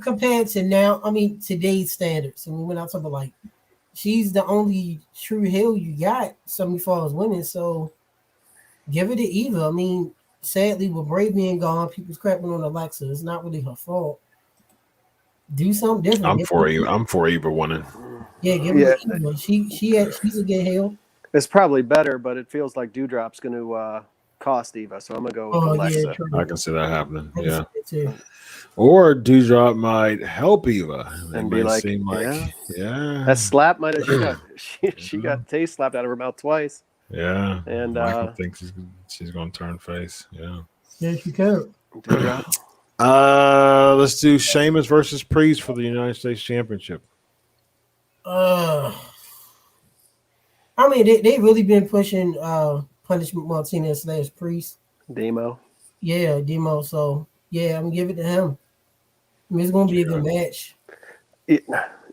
Compared to now, I mean, today's standards. I mean, we're not talking about like she's the only true heel you got. Somebody falls winning, so give it to Eva. I mean, sadly, with Bray being gone, people's crapping on Alexa. It's not really her fault. Do something different. I'm for Eva winning. Yeah, give it to Eva. She's a good heel. It's probably better, but it feels like Dewdrop's going to cost Eva, so I'm gonna go with Alexa. Yeah, I can see that happening. Yeah, or Dewdrop might help Eva and be like, that slap might have she got taste slapped out of her mouth twice. Yeah, and I think she's gonna turn face. Yeah, she can. Let's do Sheamus versus Priest for the United States Championship. I mean, they really been pushing Punishment Martinez / Priest. Demo. Yeah, Demo. So, yeah, I'm going to give it to him. I mean, it's going to be a good match.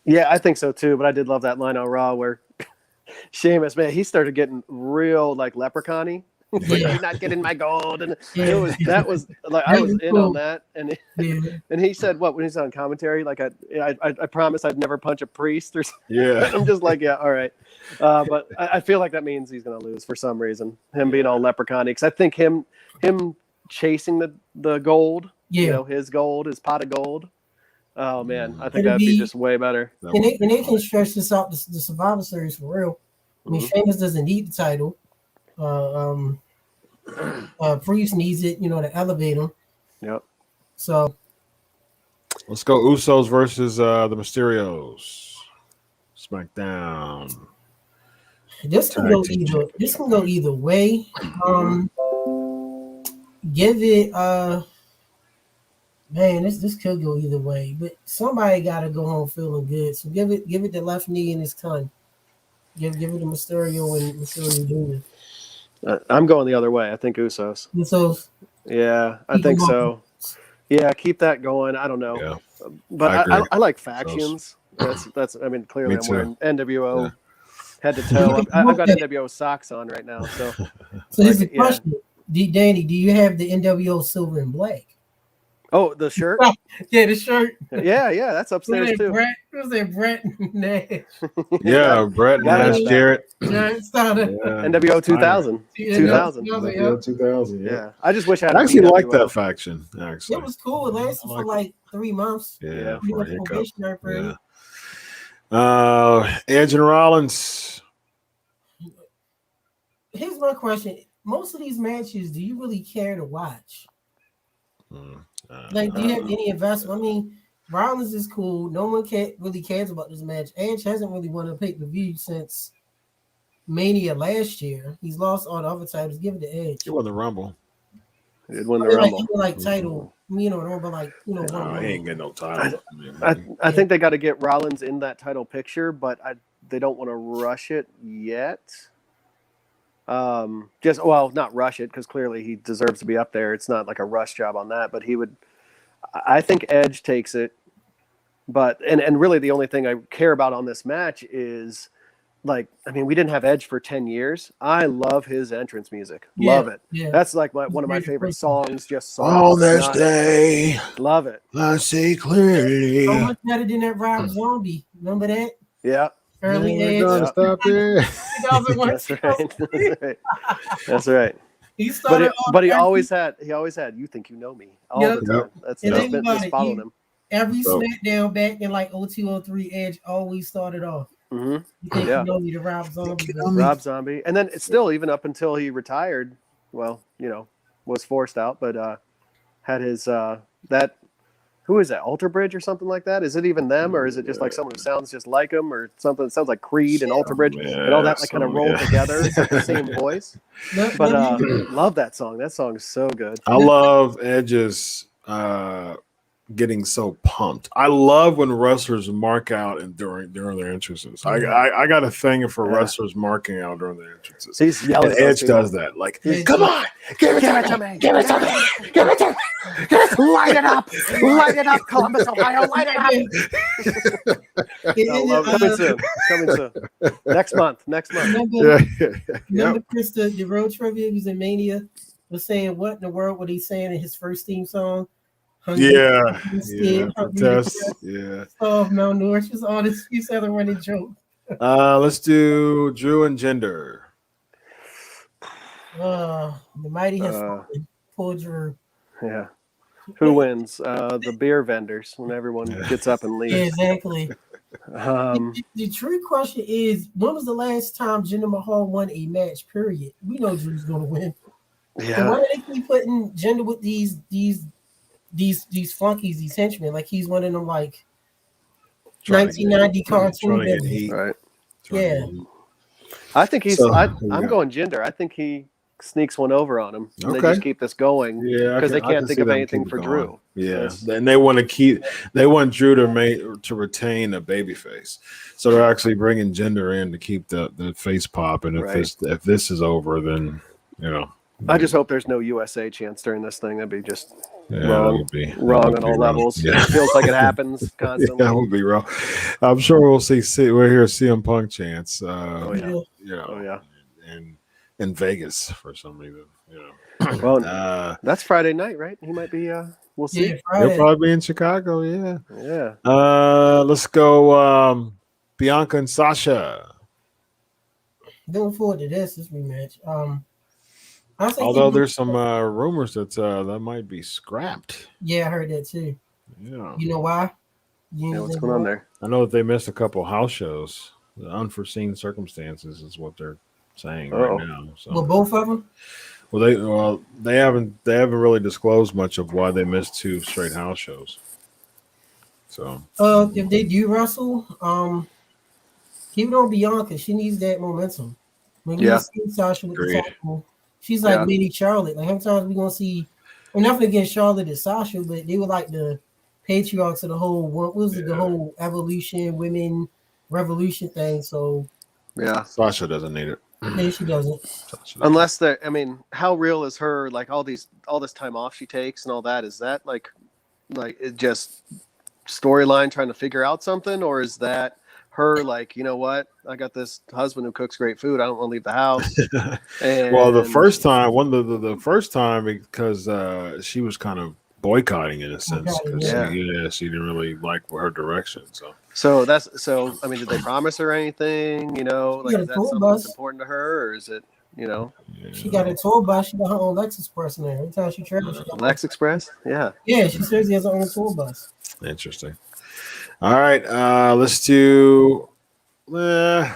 Yeah, I think so too. But I did love that line on Raw where Sheamus, man, he started getting real like leprechaun-y. Like, you're not getting my gold. And that was like, I was in on that. And and he said, what, when he's on commentary, like, I promise I'd never punch a priest or something. Yeah. I'm just like, yeah, all right. But I feel like that means he's going to lose for some reason. Him being all leprechaun-y. Because I think him chasing the gold, his gold, his pot of gold. Oh, man. I think that'd be just way better. And they can stretch this out, the Survivor Series for real. I mean, Sheamus doesn't need the title. Priest needs it, to elevate him. Yep. So let's go Usos versus the Mysterios. SmackDown. This can go either way. Give it man, this could go either way, but somebody gotta go home feeling good. So give it the left knee and his tongue. Give it to Mysterio and Mysterio Jr. I'm going the other way. I think Usos. Yeah, I think so. Yeah, keep that going. I don't know. Yeah. But I like factions. That's I mean, clearly I'm wearing NWO head to toe. I've got NWO socks on right now, so. So here's the question, Danny: do you have the NWO silver and black? Oh, the shirt? Yeah, the shirt. Yeah, that's upstairs too. Who's that? Brett Nash. Yeah, Brett Nash, Jarrett. NWO 2000. 2000. NWO 2000. Yeah. I just wish I actually liked that faction. Actually, it was cool. It lasted for like 3 months. Yeah, for a hiccup. Yeah. Edge and Rollins. Here's my question: most of these matches, do you really care to watch? Like, do you have any investment? I mean, Rollins is cool. No one really cares about this match. Edge hasn't really won a pay-per-view since Mania last year. He's lost all the other titles. Give it to Edge. He won the Rumble. He did win the Rumble. Like title, but like, he ain't getting no title. I think they got to get Rollins in that title picture, but they don't want to rush it yet. Not rush it, because clearly he deserves to be up there. It's not like a rush job on that, but I think Edge takes it. But and really the only thing I care about on this match is, like, I mean, we didn't have Edge for 10 years. I love his entrance music. Love it. Yeah. That's like one of my favorite songs. Just on this day. Love it. I see clearly. So much better than that Rob Zombie. Remember that? Yeah. Early Edge. Stop there. That's right. He started but he always had you think you know me all the time. That's been following him. Every SmackDown back in like 0203, Edge always started off. Mm-hmm. You think you know me, the Rob Zombie. Rob Zombie. And then it's still, even up until he retired, well, was forced out, but had his who is that, Alter Bridge or something like that? Is it even them, or is it just like someone who sounds just like him, or something that sounds like Creed and Alter Bridge and all that like kind of rolled together? It's like the same voice. But love that song. That song is so good. I love Edge's getting so pumped. I love when wrestlers mark out and during their entrances. I got a thing for wrestlers marking out during their entrances. He's yelling. And Edge does that. Like, come on, give it to me, give it to me, give it to me. Light it up, Columbus, Ohio, light it up. Coming soon. Next month. Remember Chris, the road trivia, he was in Mania, was saying what in the world would he saying in his first theme song? Mount North, just all this. You said a running joke. Let's do Drew and Jinder. The mighty has fallen. Poor Drew. Yeah. Who wins? The beer vendors, when everyone gets up and leaves. Yeah, exactly. The true question is, when was the last time Jinder Mahal won a match? Period. We know Drew's going to win. Yeah. So why do they keep putting Jinder with these flunkies, these henchmen? Like he's one of them, like 1990 cartoon villains. Right. Yeah. I think he's. I'm going Jinder. I think he sneaks one over on him. And they just keep this going. Yeah, because they can't think of anything for Drew. Yeah, and they want Drew to retain a baby face. So they're actually bringing Jinder in to keep the face pop. And if this is over, then I just hope there's no USA chance during this thing. That'd be just wrong on all levels. Yeah. It feels like it happens constantly. That would be wrong. I'm sure we'll hear CM Punk chants. In Vegas for some reason. Well, that's Friday night, right? He might be. We'll see. He'll probably be in Chicago. Yeah. Yeah. Let's go. Bianca and Sasha. Looking forward to this rematch. Although there's some rumors that might be scrapped. Yeah, I heard that too. Yeah. You know why? What's going on there? I know that they missed a couple house shows. The unforeseen circumstances is what they're saying right now. So. Well, both of them. Well, they haven't really disclosed much of why they missed 2 straight house shows. So. If they do wrestle, keep it on Bianca. She needs that momentum. When you see Sasha with the title, she's like mini Charlotte. Like, how many times we gonna see? Well, nothing against Charlotte and Sasha, but they were like the patriarchs of the whole. What was it? The whole evolution, women revolution thing. So Sasha doesn't need it. Yeah, she doesn't. Unless how real is her? Like all this time off she takes and all that. Is that like it just storyline trying to figure out something, or is that her like, you know what? I got this husband who cooks great food. I don't want to leave the house. Well, the And first time, the first time, because she was kind of boycotting in a sense, because Yeah. she didn't really like her direction. so I mean, did they promise her anything? You know, like got is a that tour something that's bus. important to her, or is it, you know, She got a tour bus. She got her own Lex Express in there. Every time she travels, she got Lex Express? Yeah. Yeah, she says she has her own tour bus. Interesting. All right, let's do Lashley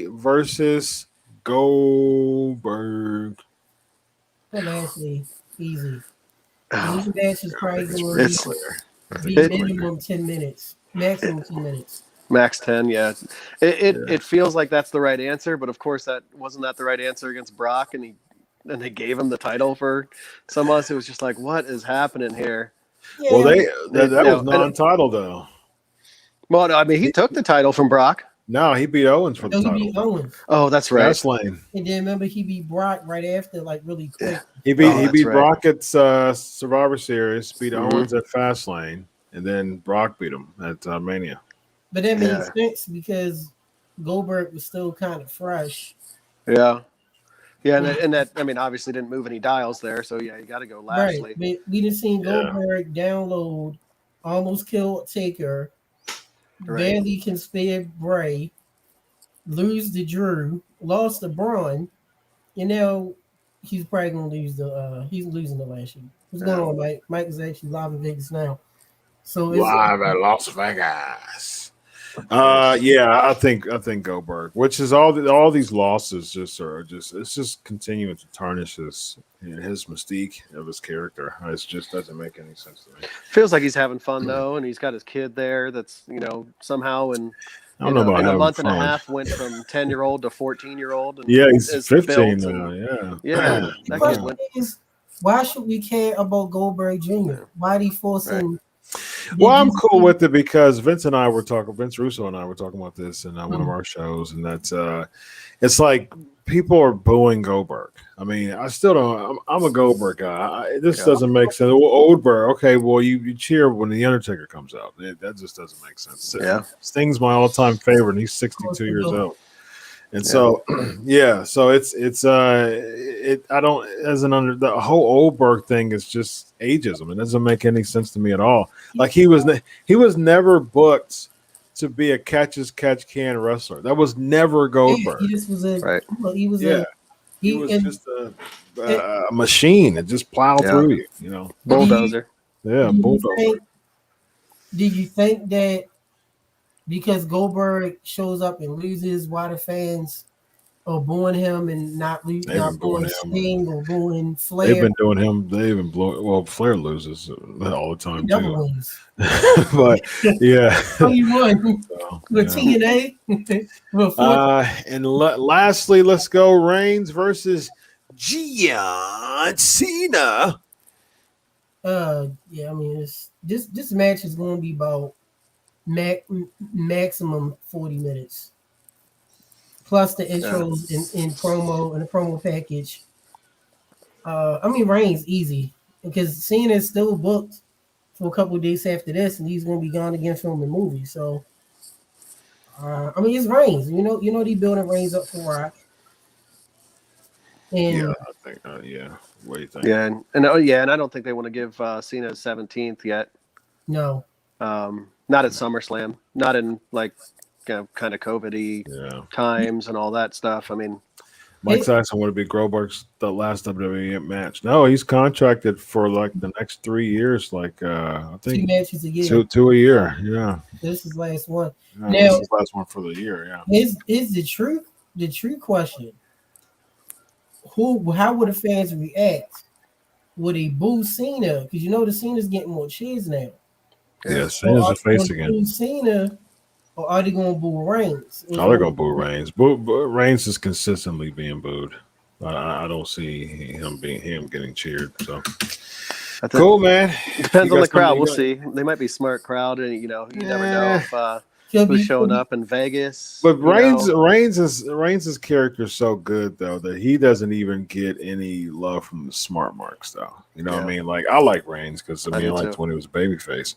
versus Goldberg. But Lashley, easy. Oh, This match is probably going it's to be minimum 10 minutes, maximum 10 minutes. max 10. Yeah. It feels like that's the right answer, but of course that wasn't the right answer against Brock, and they gave him the title for some of us. It was just like, what is happening here? Yeah, Well, that was non-title though. Well, no, I mean, he took the title from Brock. No, he beat Owens for the he title. beat Owens. Oh, that's right. Fastlane. And then remember he beat Brock right after, like really quick. He beat right. Brock at Survivor Series, beat Owens at Fastlane, and then Brock beat him at Mania. But that made sense because Goldberg was still kind of fresh. Yeah. Yeah, and that I mean, obviously didn't move any dials there, so yeah, you got to go Lashley. Right. We didn't see Goldberg download, almost kill Taker, barely can spare Bray, lose to Drew, lost to Braun, and now he's probably gonna lose he's losing the last year. What's going on, Mike? Mike is actually live in Vegas now. So it's live at Las Vegas. I think Goldberg, which is all these losses it's just continuing to tarnish his mystique of his character. It just doesn't make any sense to me. Feels like he's having fun though, and he's got his kid there. That's somehow in I don't know about in a month fun. and a half went from 10-year-old to 14-year-old. Yeah, he's 15 now. Yeah. The question is, why should we care about Goldberg Jr.? Why are they forcing? Well, I'm cool with it because Vince Russo and I were talking about this in one of our shows, and that's it's like people are booing Goldberg. I mean, I still don't. I'm a Goldberg guy. This doesn't make sense. Well, Goldberg, okay. Well, you cheer when the Undertaker comes out. That just doesn't make sense. Yeah, Sting's my all-time favorite, and he's 62 years old. And so, so I don't the whole Goldberg thing is just ageism. It doesn't make any sense to me at all. Like he was never booked to be a catch-can wrestler. That was never Goldberg. He just was he was just a machine that just plowed through you. Bulldozer. Bulldozer. Did you think that because Goldberg shows up and loses, why the fans are booing him and not booing Sting or booing Flair? They've been doing him. They even Flair loses all the time too. Wins. But yeah, he won with TNA. And lastly, let's go Reigns versus John Cena. I mean, this match is going to be about maximum 40 minutes plus the intros in promo and the promo package. I mean, Reigns easy because Cena is still booked for a couple of days after this, and he's going to be gone again filming movies. So, I mean, it's Reigns. You know, they building Reigns up for Rock. And I think. What do you think? Yeah, and I don't think they want to give Cena his 17th yet. No. Not at SummerSlam. Not in like kind of COVID-y times and all that stuff. I mean, Mike Tyson would be Goldberg's the last WWE match. No, he's contracted for like the next 3 years. Like I think 2 matches a year. Two a year. Yeah. This is last one. No, this is the last one for the year. Yeah. Is the true question? How would the fans react? Would they boo Cena? Because the Cena's getting more cheers now. Yeah, Cena's a face again. Boo Cena, or are they going to boo Reigns? Oh, they're going to boo Reigns. Reigns is consistently being booed. I don't see him getting cheered. So cool, man. Depends on the crowd. We'll see. They might be smart crowd, and you never know if who's showing up in Vegas. But Reigns' character is so good though that he doesn't even get any love from the smart marks though. You know what I mean? Like I like Reigns because I liked when he was babyface,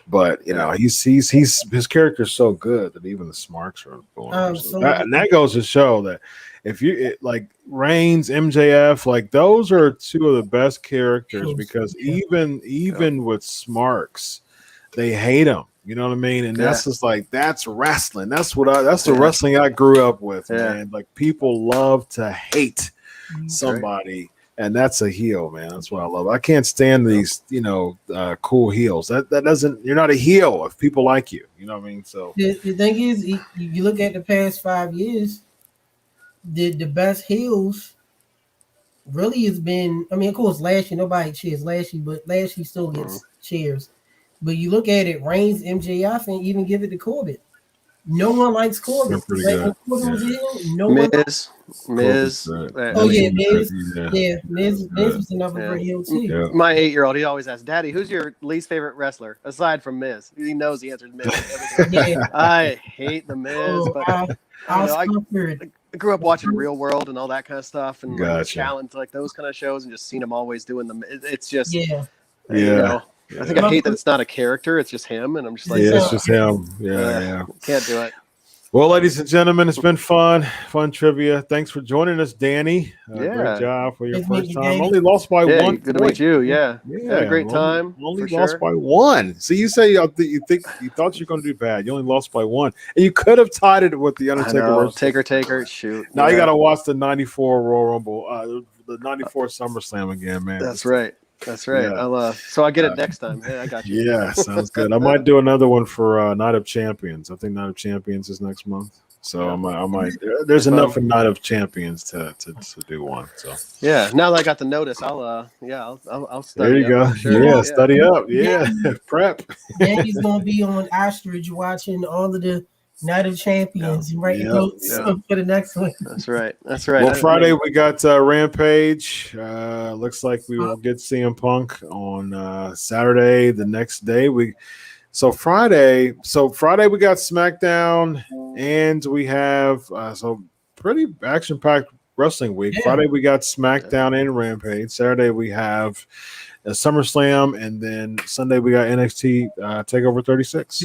but you know he's his character is so good that even the smarks are going. And that goes to show that if you like Reigns, MJF, like those are two of the best characters because even with smarks, they hate them. You know what I mean? And that's just like that's wrestling. That's the wrestling I grew up with, man. Like people love to hate somebody, and that's a heel, man. That's what I love. I can't stand these, cool heels. That doesn't. You're not a heel if people like you. You know what I mean? So the thing is, you look at the past 5 years, the best heels really has been. I mean, of course, Lashley. Nobody cheers Lashley, but Lashley still gets cheers. But you look at it, Reigns, MJF, and even give it to Corbin. No one likes Corbin. Miz. Miz. Miz was another great heel too. Yeah. My 8-year-old, he always asks, "Daddy, who's your least favorite wrestler aside from Miz?" He knows the answer is Miz. I hate the Miz, but I grew up watching Real World and all that kind of stuff, and challenge like those kind of shows, and just seen him always doing them. It's just I think I hate that it's not a character; it's just him, and I'm just like, it's just him. Can't do it. Well, ladies and gentlemen, it's been fun trivia. Thanks for joining us, Danny. Great job for your first time. Only lost by one. Good to meet you. Yeah, had a great time. Only lost by one. So you say you thought you were going to do bad. You only lost by one, and you could have tied it with the Undertaker. Taker. Shoot. Now you got to watch the '94 Royal Rumble, the '94 SummerSlam again, man. That's right. Yeah. So I get it next time. Yeah, I got you. Yeah, sounds good. I might do another one for Night of Champions. I think Night of Champions is next month. So I might. There's enough in Night of Champions to do one. So now that I got the notice, I'll study. There you go. Sure. Study up. Yeah, prep. Danny's gonna be on Ostrich watching all of the Night of Champions and writing notes for the next one. That's right. Well, Friday we got Rampage. Looks like we will get CM Punk on Saturday. The next day Friday we got SmackDown, and we have pretty action-packed wrestling week. Yeah. Friday we got SmackDown and Rampage. Saturday we have a SummerSlam, and then Sunday we got NXT Takeover 36.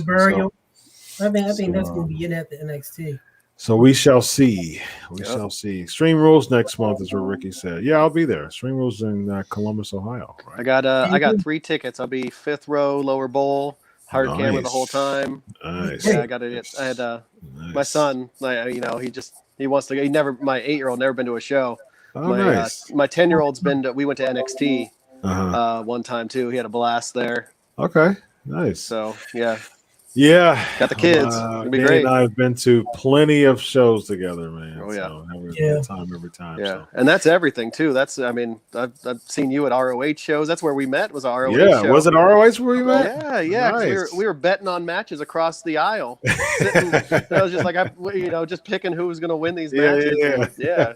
I think that's going to be in at the NXT. So we shall see. Shall see. Extreme Rules next month is what Ricky said. Yeah, I'll be there. Extreme Rules in Columbus, Ohio. Right? I got 3 tickets. I'll be 5th row, lower bowl, hard camera the whole time. Nice. Yeah, I had my son. He wants to. My 8-year-old never been to a show. Nice. My 10-year-old's been. We went to NXT one time too. He had a blast there. Okay. Nice. So yeah. Yeah, got the kids. It'll be great. great. And I've been to plenty of shows together, man. Oh yeah, so having a good time every time. Yeah, so. And that's everything too. I've seen you at ROH shows. That's where we met. Was ROH? Yeah, show. Was it ROH where we met? Yeah. Nice. We were betting on matches across the aisle. I was just like, just picking who was going to win these matches. Yeah.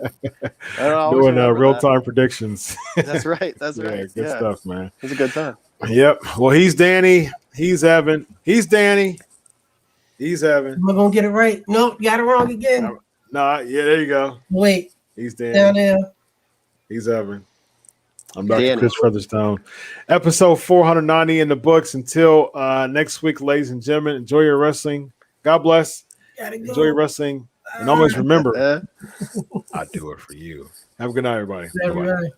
Doing real-time predictions. That's right. Good stuff, man. It was a good time. Yep. Well, he's Danny. He's Evan. He's Danny. He's Evan. Am I gonna get it right? Nope, got it wrong again. No, there you go. Wait. He's Danny. Down there. He's Evan. I'm Dr. Chris Featherstone. Episode 490 in the books. Until next week, ladies and gentlemen, enjoy your wrestling. God bless. Enjoy your wrestling. And always remember, I do it for you. Have a good night, everybody. Bye-bye.